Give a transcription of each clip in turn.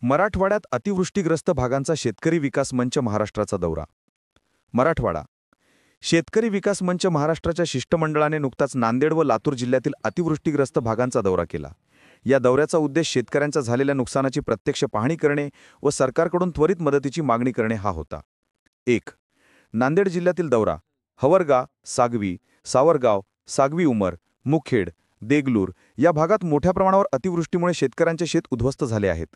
मराठवाड्यात अतिवृष्टीग्रस्त भागांचा शेतकरी विकास मंच महाराष्ट्राचा दौरा. मराठवाडा शेतकरी विकास मंच महाराष्ट्राच्या शिष्टमंडळाने नुकताच नांदेड व लातूर जिल्ह्यातील अतिवृष्टीग्रस्त भागांचा दौरा केला. या दौऱ्याचा उद्देश शेतकऱ्यांच्या झालेल्या नुकसानाची प्रत्यक्ष पाहणी करणे व सरकारकडून त्वरित मदतीची मागणी करणे हा होता. 1. नांदेड जिल्ह्यातील दौरा. हवरगा, सागवी, सावरगाव, सागवी उमर, मुखेड, देगलूर या भागात मोठ्या प्रमाणावर अतिवृष्टीमुळे शेतकऱ्यांचे शेत उद्ध्वस्त झाले आहेत.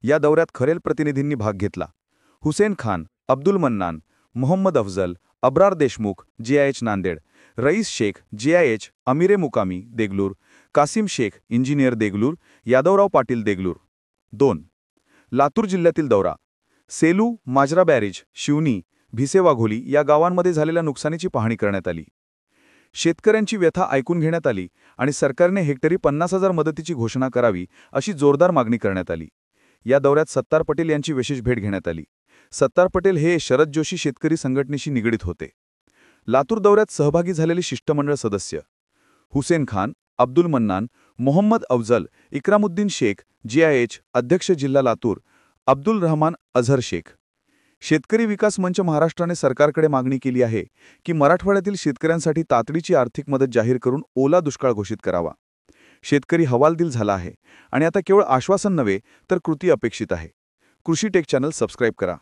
या दौऱ्यात खरेल प्रतिनिधींनी भाग घेतला. हुसेन खान, अब्दुल मन्नान, मोहम्मद अफजल, अब्रार देशमुख, JIH नांदेड, रईस शेख, JIH, अमिरे मुकामी, देगलूर, कासिम शेख, इंजिनियर देगलूर, यादवराव पाटील देगलूर. 2. लातूर जिल्ह्यातील दौरा. सेलू, माजरा बॅरेज, शिवनी, भिसेवाघोली या गावांमध्ये झालेल्या नुकसानीची पाहणी करण्यात आली. शेतकऱ्यांची व्यथा ऐकून घेण्यात आली आणि सरकारने हेक्टरी 50,000 मदतीची घोषणा करावी अशी जोरदार मागणी करण्यात आली. या दौऱ्यात सत्तार पटेल यांची विशेष भेट घेण्यात आली. सत्तार पटेल हे शरद जोशी शेतकरी संघटनेशी निगडीत होते. लातूर दौऱ्यात सहभागी झालेले शिष्टमंडळ सदस्य: हुसेन खान, अब्दुल मन्नान, मोहम्मद अफजल, इक्रामुद्दीन शेख, JIH, अध्यक्ष जिल्हा लातूर, अब्दुल रहमान अझहर शेख. शेतकरी विकास मंच महाराष्ट्राने सरकारकडे मागणी केली आहे की मराठवाड्यातील शेतकऱ्यांसाठी तातडीची आर्थिक मदत जाहीर करून ओला दुष्काळ घोषित करावा. शेतकरी हवालदिल झाला आहे आणि आता केवळ आश्वासन नव्हे तर कृती अपेक्षित आहे. कृषी टेक चॅनल सबस्क्राईब करा.